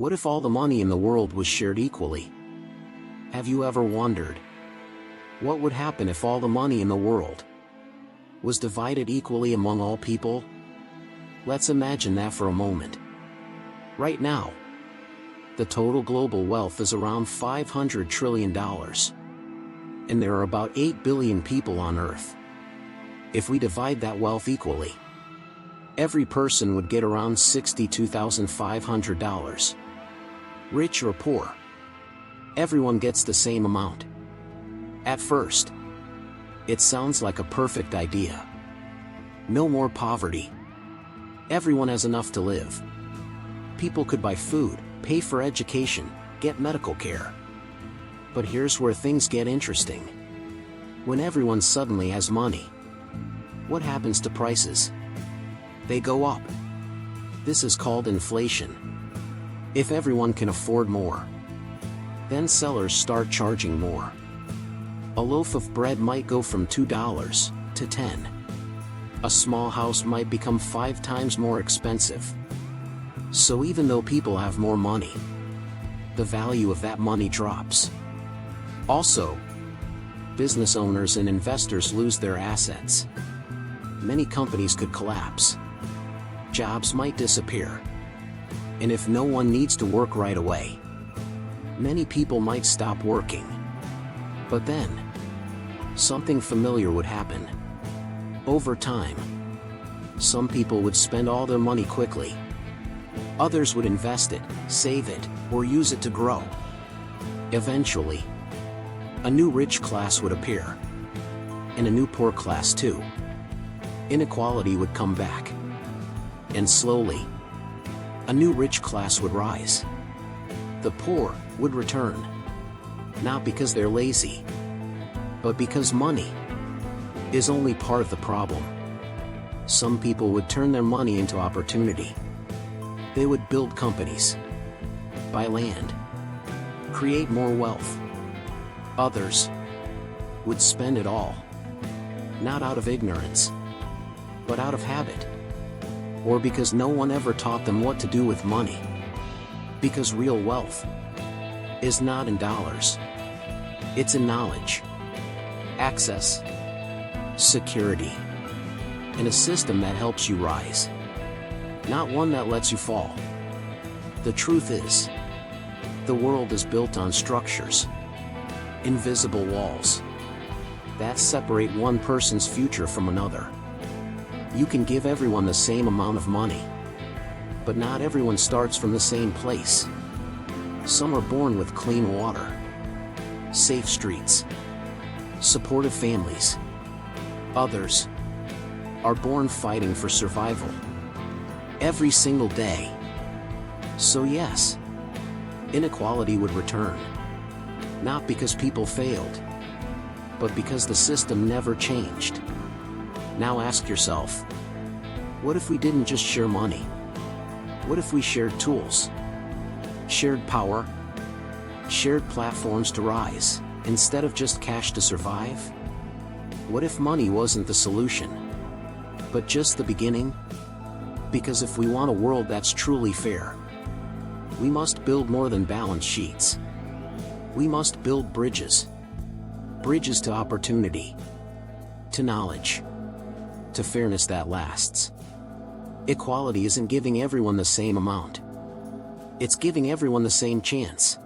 What if all the money in the world was shared equally? Have you ever wondered? What would happen if all the money in the world was divided equally among all people? Let's imagine that for a moment. Right now, the total global wealth is around $500 trillion. And there are about 8 billion people on Earth. If we divide that wealth equally, every person would get around $62,500. Rich or poor, everyone gets the same amount. At first, it sounds like a perfect idea. No more poverty. Everyone has enough to live. People could buy food, pay for education, get medical care. But here's where things get interesting. When everyone suddenly has money, what happens to prices? They go up. This is called inflation. If everyone can afford more, then sellers start charging more. A loaf of bread might go from $2 to $10. A small house might become 5 times more expensive. So even though people have more money, the value of that money drops. Also, business owners and investors lose their assets. Many companies could collapse. Jobs might disappear. And if no one needs to work right away, many people might stop working. But then, something familiar would happen. Over time, some people would spend all their money quickly. Others would invest it, save it, or use it to grow. Eventually, a new rich class would appear. And a new poor class too. Inequality would come back. And slowly, a new rich class would rise. The poor would return. Not because they're lazy, but because money is only part of the problem. Some people would turn their money into opportunity. They would build companies, buy land, create more wealth. Others would spend it all, not out of ignorance, but out of habit. Or because no one ever taught them what to do with money. Because real wealth is not in dollars. It's in knowledge, access, security, and a system that helps you rise, not one that lets you fall. The truth is, the world is built on structures, invisible walls, that separate one person's future from another. You can give everyone the same amount of money, but not everyone starts from the same place. Some are born with clean water, safe streets, supportive families. Others are born fighting for survival every single day. So yes, inequality would return, not because people failed, but because the system never changed. Now ask yourself, what if we didn't just share money? What if we shared tools, shared power, shared platforms to rise, instead of just cash to survive? What if money wasn't the solution, but just the beginning? Because if we want a world that's truly fair, we must build more than balance sheets. We must build bridges. Bridges to opportunity, to knowledge, to fairness that lasts. Equality isn't giving everyone the same amount. It's giving everyone the same chance.